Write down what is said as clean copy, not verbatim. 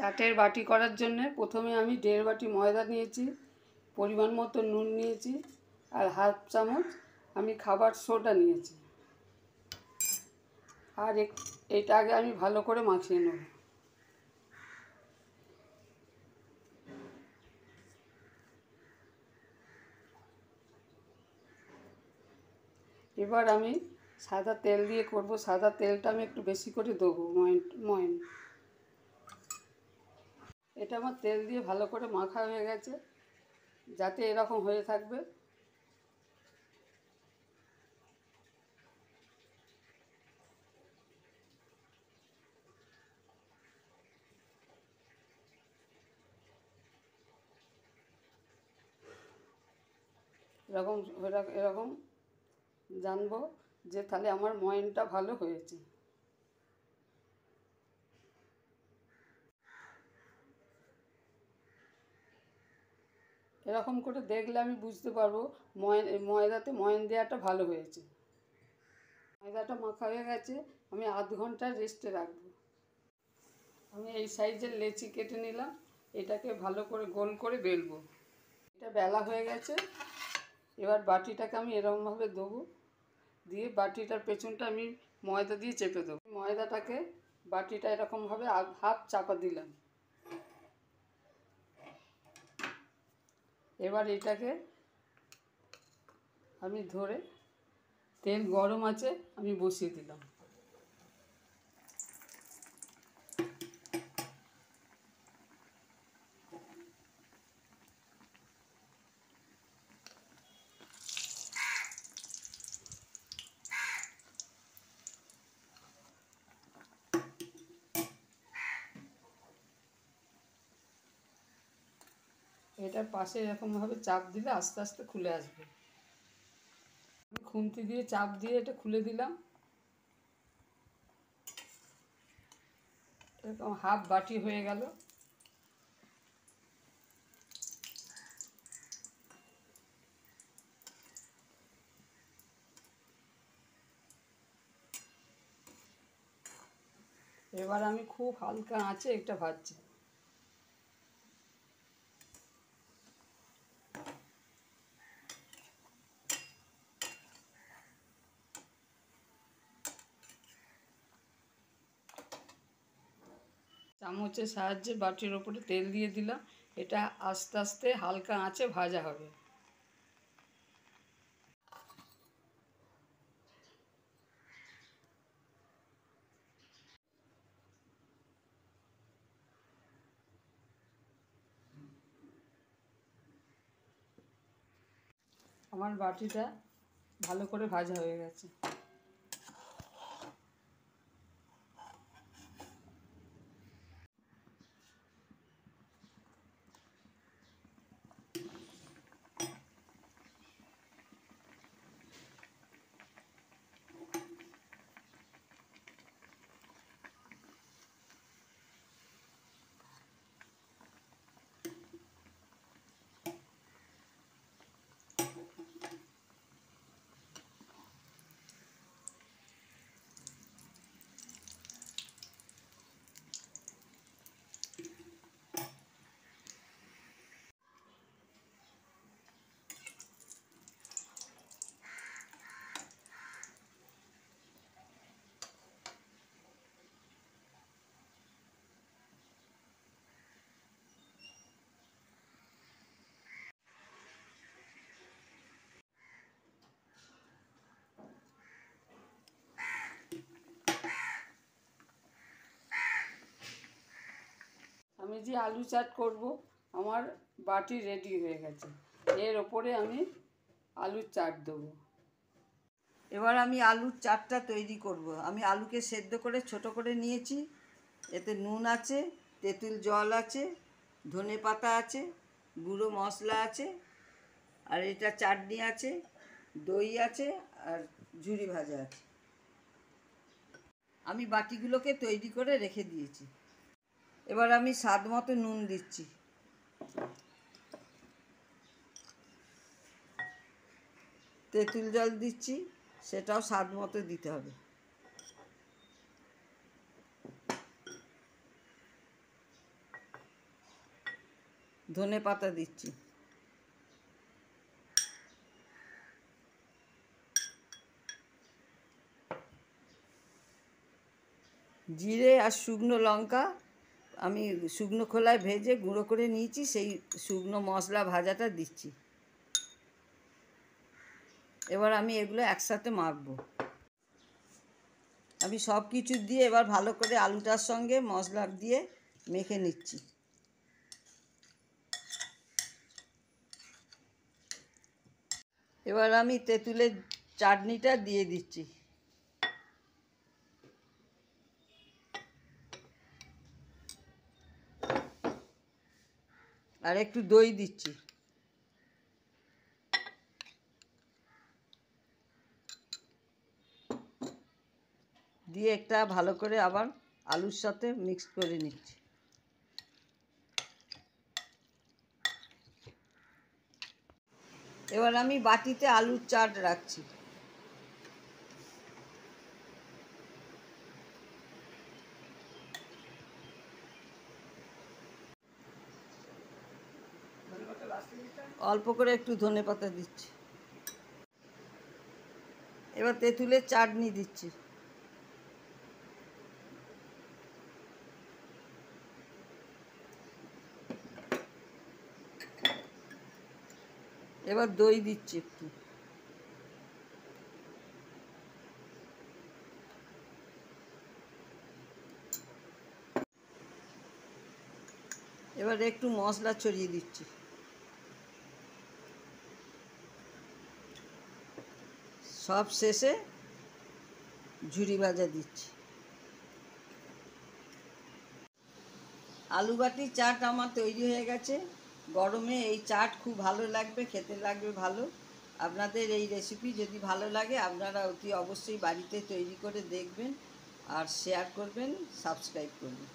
চাটের বাটি করার জন্য প্রথমে আমি 1.5 বাটি ময়দা নিয়েছি, পরিমাণ মতো নুন নিয়েছি, আর হাফ চামচ আমি খাবার সোডা নিয়েছি। আর এটা আগে আমি ভালো করে মাখিয়ে নেব। এবার আমি সাদা তেল দিয়ে করব। সাদা তেলটা আমি একটু বেশি করে দেবো ময়ন। এটা আমার তেল দিয়ে ভালো করে মাখা হয়ে গেছে, যাতে এরকম হয়ে থাকবে। এরকম এরকম জানবো যে তাহলে আমার ময়নটা ভালো হয়েছে। এরকম করে দেখলে আমি বুঝতে পারবো ময়দাতে ময়ন দেওয়াটা ভালো হয়েছে। ময়দাটা মাখা হয়ে গেছে, আমি আধ ঘন্টা রেস্টে রাখবো। আমি এই সাইজের লেচি কেটে নিলাম, এটাকে ভালো করে গোল করে বেলবো। এটা বেলা হয়ে গেছে। এবার বাটিটাকে আমি এরকমভাবে দেবো, দিয়ে বাটিটার পেছনটা আমি ময়দা দিয়ে চেপে দেবো। ময়দাটাকে বাটিটা এরকমভাবে হাফ চাপা দিলাম। এবার এটাকে আমি ধরে, তেল গরম আছে, আমি বসিয়ে দিলাম। এটার পাশে এরকমভাবে চাপ দিলে আস্তে আস্তে খুলে আসবে। আমি খুন্তি দিয়ে চাপ দিয়ে এটা খুলে দিলাম। এরকম হাফ বাটি হয়ে গেল। এবার আমি খুব হালকা আঁচে এটা ভাজছি। চামচের সাহায্যে বাটির ওপরে তেল দিয়ে দিলাম। এটা আস্তে আস্তে হালকা আঁচে ভাজা হবে। আমার বাটিটা ভালো করে ভাজা হয়ে গেছে। আমি যে আলু চাট করব, আমার বাটি রেডি হয়ে গেছে। এর ওপরে আমি আলুর চাট দেবো। এবার আমি আলুর চাটটা তৈরি করব। আমি আলুকে সেদ্ধ করে ছোট করে নিয়েছি। এতে নুন আছে, তেঁতুল জল আছে, ধনে পাতা আছে, গুঁড়ো মশলা আছে, আর এটা চাটনি আছে, দই আছে, আর ঝুরি ভাজা আছে। আমি বাটিগুলোকে তৈরি করে রেখে দিয়েছি। এবার আমি স্বাদ মতো নুন দিচ্ছি। তেঁতুল জল দিচ্ছি, সেটাও স্বাদ মতো দিতে হবে। ধনে পাতা দিচ্ছি, জিরে আর শুকনো লঙ্কা আমি শুকনো খোলায় ভেজে গুঁড়ো করে নিয়েছি, সেই শুকনো মশলা ভাজাটা দিচ্ছি। এবার আমি এগুলো একসাথে মাখবো। আমি সব কিছু দিয়ে এবার ভালো করে আলুটার সঙ্গে মশলা দিয়ে মেখে নিচ্ছি। এবার আমি তেঁতুলের চাটনিটা দিয়ে দিচ্ছি, আর একটু দই দিচ্ছি। দিয়ে একটা ভালো করে আবার আলুর সাথে মিক্স করে নিচ্ছি। এবার আমি বাটিতে আলুর চাট রাখছি। অল্প করে একটু ধনেপাতা দিচ্ছি। এবার তেঁতুলের চাটনি দিচ্ছি। এবার দই দিচ্ছি একটু। এবার একটু মশলা ছড়িয়ে দিচ্ছি। সব শেষে ঝুরি ভাজা দিচ্ছি। আলু বাটি চাট আমার তৈরি হয়ে গেছে। গরমে এই চাট খুব ভালো লাগবে, খেতে লাগবে ভালো। আপনাদের এই রেসিপি যদি ভালো লাগে আপনারা অতি অবশ্যই বাড়িতে তৈরি করে দেখবেন, আর শেয়ার করবেন, সাবস্ক্রাইব করবেন।